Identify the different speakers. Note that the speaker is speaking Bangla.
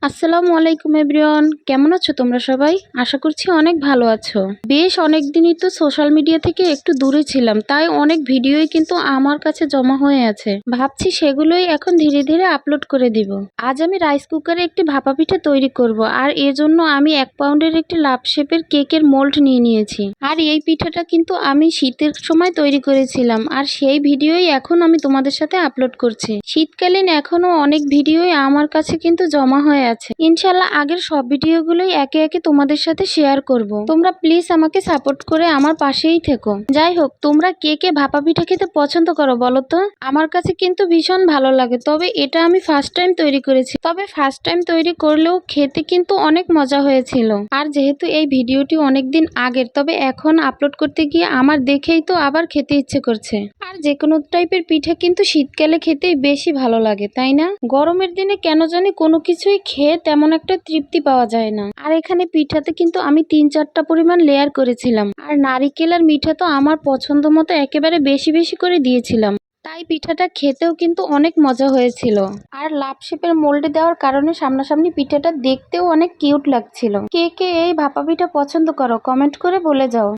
Speaker 1: আসসালামু আলাইকুম এভরিওয়ান, কেমন আছো তোমরা সবাই? আশা করছি অনেক ভালো আছো। বেশ অনেক দিনই তো সোশ্যাল মিডিয়া থেকে একটু দূরে ছিলাম, তাই অনেক ভিডিওই কিন্তু আমার কাছে জমা হয়ে আছে। ভাবছি সেগুলোই এখন ধীরে ধীরে আপলোড করে দিব। আজ আমি রাইস কুকারে একটি ভাপা পিঠা তৈরি করব, আর এজন্য আমি 1 পাউন্ডের একটি লাভ শেপের কেকের মোল্ড নিয়ে নিয়েছি। আর এই পিঠাটা কিন্তু আমি শীতের সময় তৈরি করেছিলাম, আর সেই ভিডিওই এখন আমি তোমাদের সাথে আপলোড করছি। শীতকালীন এখনো অনেক ভিডিওই আমার কাছে কিন্তু জমা হয়ে আছে। ইনশাল্লাহ আগের সব ভিডিওগুলোই একে একে তোমাদের সাথে শেয়ার করব। তোমরা প্লিজ আমাকে সাপোর্ট করে আমার পাশেই থেকো। যাই হোক, তোমরা কে কে ভাপা পিঠা খেতে পছন্দ করো বলো তো? আমার কাছে কিন্তু ভীষণ ভালো লাগে, তবে এটা আমি ফার্স্ট টাইম তৈরি করেছি। তবে ফার্স্ট টাইম তৈরি করলেও খেতে কিন্তু অনেক মজা হয়েছিল। আর যেহেতু এই ভিডিওটি অনেকদিন আগের, তবে এখন আপলোড করতে গিয়ে আমার দেখেই তো আবার খেতে ইচ্ছে করছে। আর যে কোনো টাইপের পিঠা কিন্তু শীতকালে খেতেই বেশি ভালো লাগে, তাই না? গরমের দিনে কেন জানি কোনো কিছুই খেয়ে তেমন একটা তৃপ্তি পাওয়া যায় না। আর এখানে পিঠাতে কিন্তু আমি 3-4টা পরিমাণ লেয়ার করেছিলাম, আর নারিকেল আর মিঠা তো আমার পছন্দ মতো একেবারে বেশি বেশি করে দিয়েছিলাম। তাই পিঠাটা খেতেও কিন্তু অনেক মজা হয়েছিল। আর লাভ শেপের মোল্ডে দেওয়ার কারণে সামনাসামনি পিঠাটা দেখতেও অনেক কিউট লাগছিল। কে কে এই ভাপা পিঠা পছন্দ করো কমেন্ট করে বলে যাও।